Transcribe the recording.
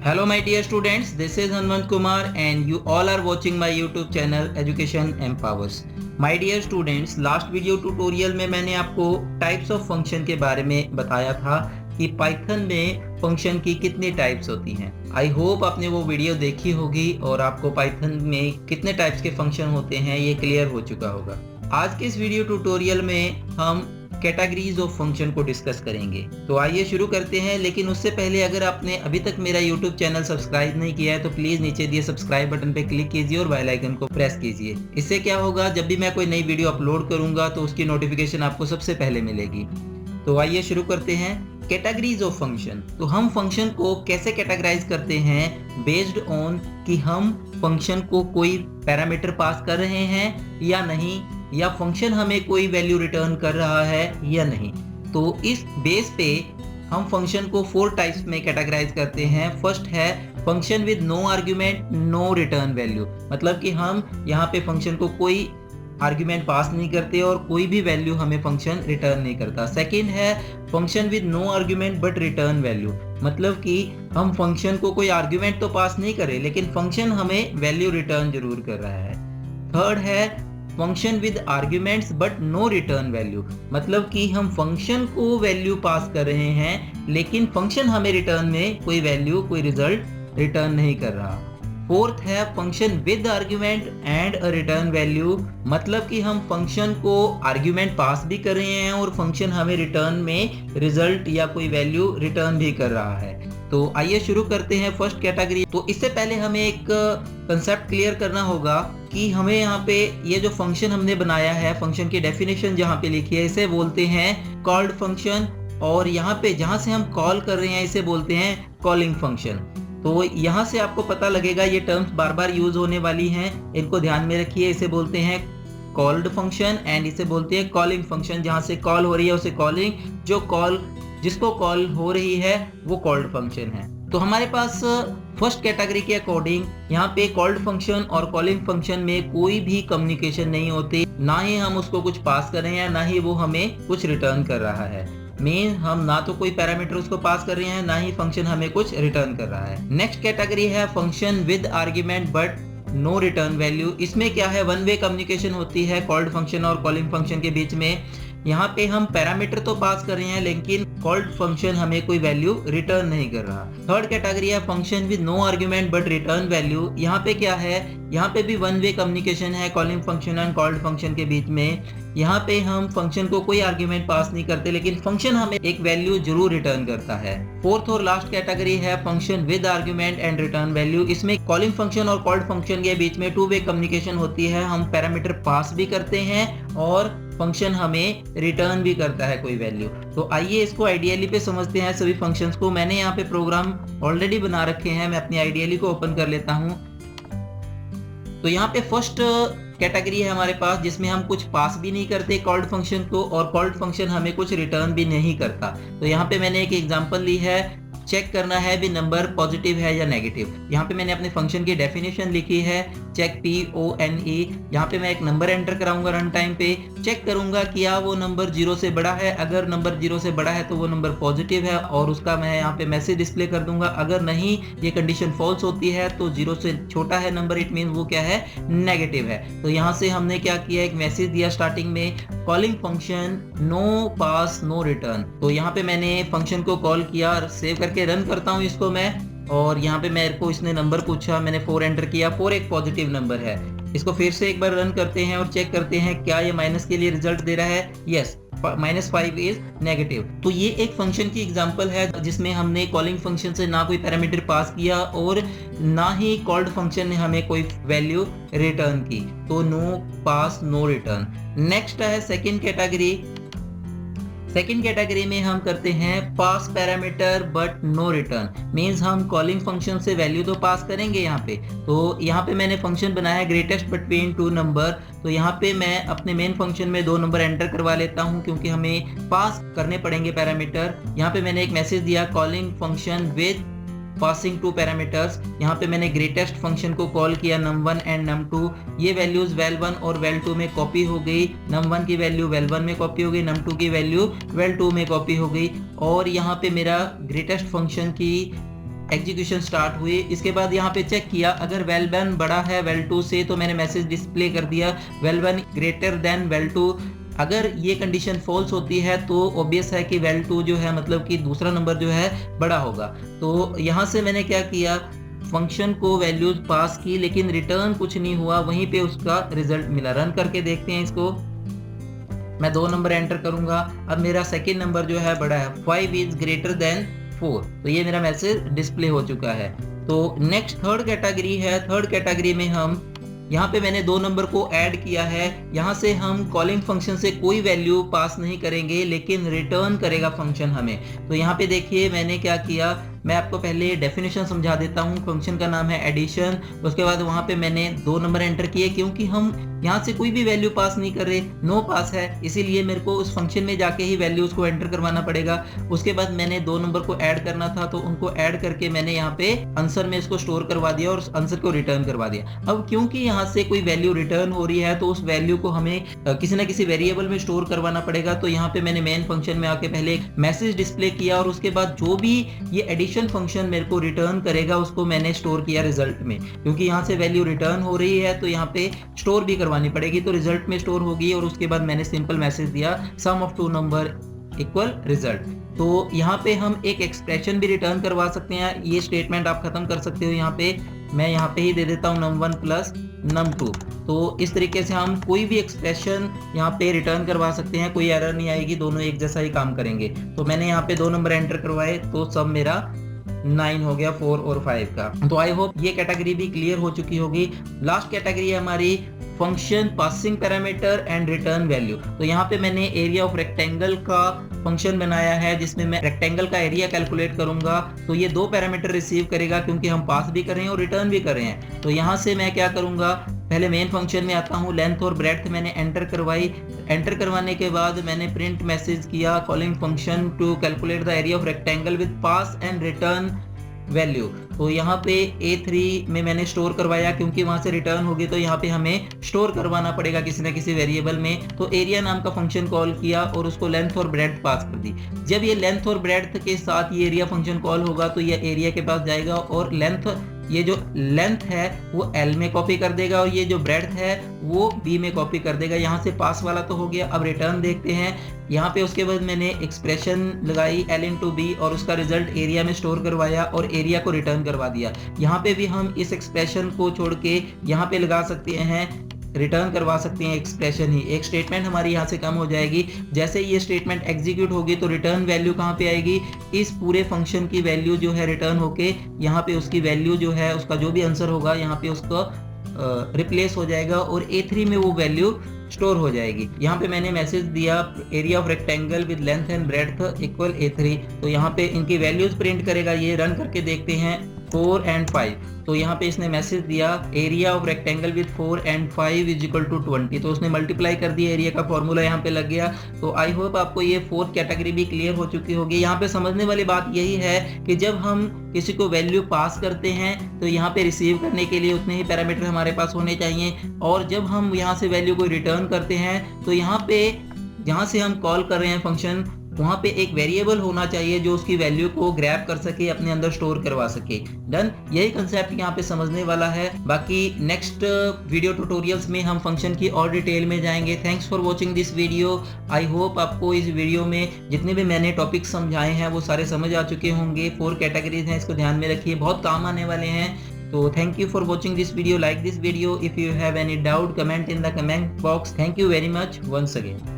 Hello my dear students, this is Hanwant Kumar and you all are watching my YouTube channel Education Empowers. My dear students, last video tutorial में मैंने आपको types of function के बारे में बताया था कि पाइथन में फंक्शन की कितनी टाइप्स होती हैं। आई होप आपने वो वीडियो देखी होगी और आपको पाइथन में कितने टाइप्स के फंक्शन होते हैं ये क्लियर हो चुका होगा। आज के इस वीडियो ट्यूटोरियल में हम कैटेगरीज ऑफ फंक्शन को डिस्कस करेंगे। तो आइए शुरू करते हैं, लेकिन उससे पहले अगर आपने अभी तक मेरा YouTube चैनल सब्सक्राइब नहीं किया है तो प्लीज नीचे दिए सब्सक्राइब बटन पे क्लिक कीजिए और बेल आइकन को प्रेस कीजिए। इससे क्या होगा, जब भी मैं कोई नई वीडियो अपलोड करूंगा तो उसकी नोटिफिकेशन आपको सबसे पहले मिलेगी। तो आइए शुरू करते हैं। कैटेगरीज ऑफ फंक्शन, तो हम फंक्शन को कैसे कैटेगराइज करते हैं बेस्ड ऑन कि हम फंक्शन को कोई पैरामीटर पास कर रहे हैं या नहीं, या फंक्शन हमें कोई वैल्यू रिटर्न कर रहा है या नहीं। तो इस बेस पे हम फंक्शन को 4 टाइप्स में कैटेगराइज करते हैं। फर्स्ट है function with no argument no return value, मतलब कि हम यहाँ पे फंक्शन को कोई आर्ग्यूमेंट पास नहीं करते और कोई भी वैल्यू हमें फंक्शन रिटर्न नहीं करता। सेकंड है function with no argument but return value, मतलब कि हम फंक्शन को कोई आर्ग्यूमेंट तो पास नहीं करें लेकिन फंक्शन हमें वैल्यू रिटर्न जरूर कर रहा है। थर्ड है function with arguments but no return value, मतलब कि हम फंक्शन को वैल्यू पास कर रहे हैं लेकिन फंक्शन हमें रिटर्न में कोई वैल्यू कोई रिजल्ट रिटर्न नहीं कर रहा। फोर्थ है function with argument and a return value, मतलब कि हम फंक्शन को आर्ग्यूमेंट पास भी कर रहे हैं और फंक्शन हमें रिटर्न में रिजल्ट या कोई वैल्यू रिटर्न भी कर रहा है। तो आइए शुरू करते हैं फर्स्ट कैटेगरी। तो इससे पहले हमें एक कंसेप्ट क्लियर करना होगा कि हमें यहाँ पे ये जो फंक्शन हमने बनाया है, फंक्शन की डेफिनेशन जहाँ पे लिखी है इसे बोलते हैं कॉल्ड फंक्शन, और यहाँ पे जहाँ से हम कॉल कर रहे हैं इसे बोलते हैं कॉलिंग फंक्शन। तो यहाँ से आपको पता लगेगा ये टर्म्स बार बार यूज होने वाली हैं, इनको ध्यान में रखिए। इसे बोलते हैं कॉल्ड फंक्शन एंड इसे बोलते हैं कॉलिंग फंक्शन। जहाँ से कॉल हो रही है उसे कॉलिंग, जिसको कॉल हो रही है वो कॉल्ड फंक्शन है। तो हमारे पास फर्स्ट कैटेगरी के अकॉर्डिंग यहाँ पे कॉल्ड फंक्शन और कॉलिंग फंक्शन में कोई भी कम्युनिकेशन नहीं होती, ना ही हम उसको कुछ पास कर रहे हैं ना ही वो हमें कुछ रिटर्न कर रहा है। मेन हम ना तो कोई पैरामीटर उसको पास कर रहे हैं ना ही फंक्शन हमें कुछ रिटर्न कर रहा है। नेक्स्ट कैटेगरी है function with argument but no return value. इसमें क्या है, वन वे कम्युनिकेशन होती है कॉल्ड फंक्शन और कॉलिंग फंक्शन के बीच में। यहाँ पे हम पैरामीटर तो पास कर रहे हैं लेकिन कॉल्ड फंक्शन हमें कोई वैल्यू रिटर्न नहीं कर रहा। थर्ड कैटेगरी है function with no argument but return value. यहाँ पे क्या है, यहाँ पे भी वन वे कम्युनिकेशन है calling function and called function के बीच में। यहाँ पे हम फंक्शन को कोई आर्ग्यूमेंट पास नहीं करते लेकिन फंक्शन हमें एक वैल्यू जरूर रिटर्न करता है। फोर्थ और लास्ट कैटेगरी है function with argument and return value. इसमें कॉलिंग फंक्शन और कॉल्ड फंक्शन के बीच में 2 वे कम्युनिकेशन होती है, हम पैरामीटर पास भी करते हैं और फंक्शन हमें रिटर्न भी करता है कोई वैल्यू। तो आइए इसको आइडियली पे समझते हैं सभी फंक्शंस को। मैंने यहाँ पे प्रोग्राम ऑलरेडी बना रखे हैं, मैं अपनी आइडियली को ओपन कर लेता हूँ। तो यहाँ पे फर्स्ट कैटेगरी है हमारे पास जिसमें हम कुछ पास भी नहीं करते कॉल्ड फंक्शन को और कॉल्ड फंक्शन हमें कुछ रिटर्न भी नहीं करता। तो यहाँ पे मैंने एक एग्जांपल ली है, चेक करना है भी नंबर पॉजिटिव है या नेगेटिव। यहाँ पे मैंने अपने फंक्शन की डेफिनेशन लिखी है चेक PONE। यहाँ पे मैं एक नंबर एंटर कराऊंगा रन टाइम पे, चेक करूंगा क्या वो नंबर 0 से बड़ा है। अगर नंबर 0 से बड़ा है तो वो नंबर पॉजिटिव है और उसका मैं यहाँ पे मैसेज डिस्प्ले कर दूंगा। अगर नहीं, ये कंडीशन फॉल्स होती है तो 0 से छोटा है नंबर, इट मीन वो क्या है, नेगेटिव है। तो यहाँ से हमने क्या किया, एक मैसेज दिया स्टार्टिंग में calling function no pass no return. तो यहाँ पे मैंने फंक्शन को कॉल किया और सेव करके रन करता हूँ इसको मैं, और यहाँ पे मेरे को इसने नंबर पूछा, मैंने 4 एंटर किया। 4 एक पॉजिटिव नंबर है। इसको फिर से एक बार रन करते हैं और चेक करते हैं क्या ये माइनस के लिए रिजल्ट दे रहा है। Yes, -5 is negative. तो ये एक फंक्शन की एग्जांपल है जिसमें हमने कॉलिंग फंक्शन से ना कोई पैरामीटर पास किया और ना ही कॉल्ड फंक्शन ने हमें कोई वैल्यू रिटर्न की। तो no pass no return. Next है सेकंड कैटेगरी। सेकंड कैटेगरी में हम करते हैं pass parameter but no return. Means हम कॉलिंग फंक्शन से वैल्यू तो पास करेंगे यहाँ पे। तो यहाँ पे मैंने फंक्शन बनाया है ग्रेटेस्ट बिटवीन 2 नंबर। तो यहाँ पे मैं अपने मेन फंक्शन में 2 नंबर एंटर करवा लेता हूँ क्योंकि हमें पास करने पड़ेंगे पैरामीटर। यहाँ पे मैंने एक मैसेज दिया calling function with passing 2 parameters. यहाँ पे मैंने ग्रेटेस्ट फंक्शन को कॉल किया num1 एंड num2। ये वैल्यूज val1 और val2 में कॉपी हो गई। num1 की वैल्यू val1 में कॉपी हो गई, num2 की वैल्यू val2 में कॉपी हो गई। और यहाँ पे मेरा ग्रेटेस्ट फंक्शन की एग्जीक्यूशन स्टार्ट हुई। इसके बाद यहाँ पे चेक किया, अगर well1 बड़ा है well2 से तो मैंने मैसेज डिस्प्ले कर दिया well1 ग्रेटर देन well2। अगर ये कंडीशन फॉल्स होती है तो ऑब्वियस है कि well2 जो है मतलब कि दूसरा नंबर जो है बड़ा होगा। तो यहाँ से मैंने क्या किया, फंक्शन को वैल्यूज पास की लेकिन रिटर्न कुछ नहीं हुआ, वहीं पे उसका रिजल्ट मिला। रन करके देखते हैं इसको। मैं 2 नंबर एंटर करूंगा। अब मेरा सेकंड नंबर जो है बड़ा है, 5 इज ग्रेटर देन 4, तो ये मेरा मैसेज डिस्प्ले हो चुका है। तो नेक्स्ट थर्ड कैटेगरी है। थर्ड कैटेगरी में हम यहाँ पे मैंने 2 नंबर को ऐड किया है। यहाँ से हम कॉलिंग फंक्शन से कोई वैल्यू पास नहीं करेंगे लेकिन रिटर्न करेगा फंक्शन हमें। तो यहाँ पे देखिए मैंने क्या किया, मैं आपको पहले डेफिनेशन समझा देता हूँ। फंक्शन का नाम है एडिशन। उसके बाद वहाँ पे मैंने 2 नंबर एंटर किए, क्योंकि हम यहाँ से कोई भी वैल्यू पास नहीं कर रहे, नो पास है, इसीलिए मेरे को उस फंक्शन में जाके ही वैल्यूज को एंटर करवाना पड़ेगा। उसके बाद मैंने 2 नंबर को ऐड करना था, तो उनको ऐड करके मैंने यहाँ पे आंसर में इसको स्टोर करवा दिया और आंसर को रिटर्न करवा दिया। अब क्योंकि यहाँ से कोई वैल्यू रिटर्न हो रही है तो उस वैल्यू को हमें किसी ना किसी वेरिएबल में स्टोर करवाना पड़ेगा। तो यहाँ पे मैंने मेन फंक्शन में आके पहले एक मैसेज डिस्प्ले किया और उसके बाद जो भी ये एडिशन फंक्शन मेरे को रिटर्न करेगा उसको मैंने स्टोर किया रिजल्ट में। क्योंकि यहाँ से वैल्यू रिटर्न हो रही है तो यहाँ पे स्टोर भी करवानी पड़ेगी, तो रिजल्ट में स्टोर होगी। और उसके बाद मैंने सिंपल मैसेज दिया सम ऑफ 2 नंबर इक्वल रिजल्ट। तो यहाँ पे हम एक एक्सप्रेशन भी रिटर्न करवा सकते हैं। ये स्टेटमेंट आप खत्म कर सकते हो। यहाँ पे मैं यहाँ पे ही दे देता हूँ num1 प्लस num2। तो इस तरीके से हम कोई भी एक्सप्रेशन यहाँ पे रिटर्न करवा सकते हैं, कोई एरर नहीं आएगी, दोनों एक जैसा ही काम करेंगे। तो मैंने यहाँ पे 2 नंबर एंटर करवाए तो सब मेरा 9 हो गया 4 और 5 का। तो आई होप ये कैटेगरी भी क्लियर हो चुकी होगी। लास्ट कैटेगरी है हमारी function passing parameter and return value. तो यहाँ पे मैंने एरिया ऑफ रेक्टेंगल का फंक्शन बनाया है जिसमें मैं रेक्टेंगल का एरिया कैलकुलेट करूंगा। तो ये 2 पैरामीटर रिसीव करेगा क्योंकि हम पास भी कर रहे हैं और रिटर्न भी कर रहे हैं। तो यहाँ से मैं क्या करूंगा, पहले मेन फंक्शन में आता हूँ, लेंथ और ब्रेड्थ मैंने एंटर करवाई। एंटर करवाने के बाद मैंने प्रिंट मैसेज किया calling function to calculate the area of rectangle with pass and return value. तो यहाँ पे A3 में मैंने स्टोर करवाया क्योंकि वहां से रिटर्न होगी तो यहाँ पे हमें स्टोर करवाना पड़ेगा किसी ना किसी वेरिएबल में। तो एरिया नाम का फंक्शन कॉल किया और उसको लेंथ और ब्रेड्थ पास कर दी। जब ये लेंथ और ब्रेड्थ के साथ ये एरिया फंक्शन कॉल होगा तो ये एरिया के पास जाएगा और ये जो लेंथ है वो L में कॉपी कर देगा और ये जो ब्रेड्थ है वो B में कॉपी कर देगा। यहाँ से पास वाला तो हो गया। अब रिटर्न देखते हैं। यहाँ पे उसके बाद मैंने एक्सप्रेशन लगाई L इंटू B और उसका रिजल्ट एरिया में स्टोर करवाया और एरिया को रिटर्न करवा दिया। यहाँ पे भी हम इस एक्सप्रेशन को छोड़ के यहाँ पे लगा सकते हैं, रिटर्न करवा सकते हैं एक्सप्रेशन ही। एक स्टेटमेंट हमारी यहाँ से कम हो जाएगी। जैसे ये स्टेटमेंट एग्जीक्यूट होगी तो रिटर्न वैल्यू कहाँ पे आएगी, इस पूरे फंक्शन की वैल्यू जो है रिटर्न होके यहाँ पे उसकी वैल्यू जो है उसका जो भी आंसर होगा यहाँ पे उसको रिप्लेस हो जाएगा और A3 में वो वैल्यू स्टोर हो जाएगी। यहाँ पे मैंने मैसेज दिया area of rectangle with length and breadth equal A3। तो यहाँ पे इनकी वैल्यूज प्रिंट करेगा। ये रन करके देखते हैं 4 एंड 5। तो यहाँ पे इसने मैसेज दिया area of rectangle with 4 and 5 is equal to 20। तो उसने मल्टीप्लाई कर दिया, एरिया का फॉर्मूला यहाँ पे लग गया। तो आई होप आपको ये 4th कैटेगरी भी क्लियर हो चुकी होगी। यहाँ पे समझने वाली बात यही है कि जब हम किसी को वैल्यू पास करते हैं तो यहाँ पे रिसीव करने के लिए उतने ही पैरामीटर हमारे पास होने चाहिए, और जब हम यहाँ से वैल्यू को रिटर्न करते हैं तो यहाँ पे जहाँ से हम कॉल कर रहे हैं फंक्शन वहाँ पे एक वेरिएबल होना चाहिए जो उसकी वैल्यू को ग्रैब कर सके, अपने अंदर स्टोर करवा सके। डन, यही कंसेप्ट यहाँ पे समझने वाला है। बाकी नेक्स्ट वीडियो ट्यूटोरियल्स में हम फंक्शन की और डिटेल में जाएंगे। Thanks for watching this video. I hope आपको इस वीडियो में जितने भी मैंने टॉपिक्स समझाए हैं वो सारे समझ आ चुके होंगे। 4 कैटेगरीज हैं, इसको ध्यान में रखिए, बहुत काम आने वाले हैं। तो thank you for watching this video. Like this video. If you have any doubt, comment in the comment box. Thank you very much once again.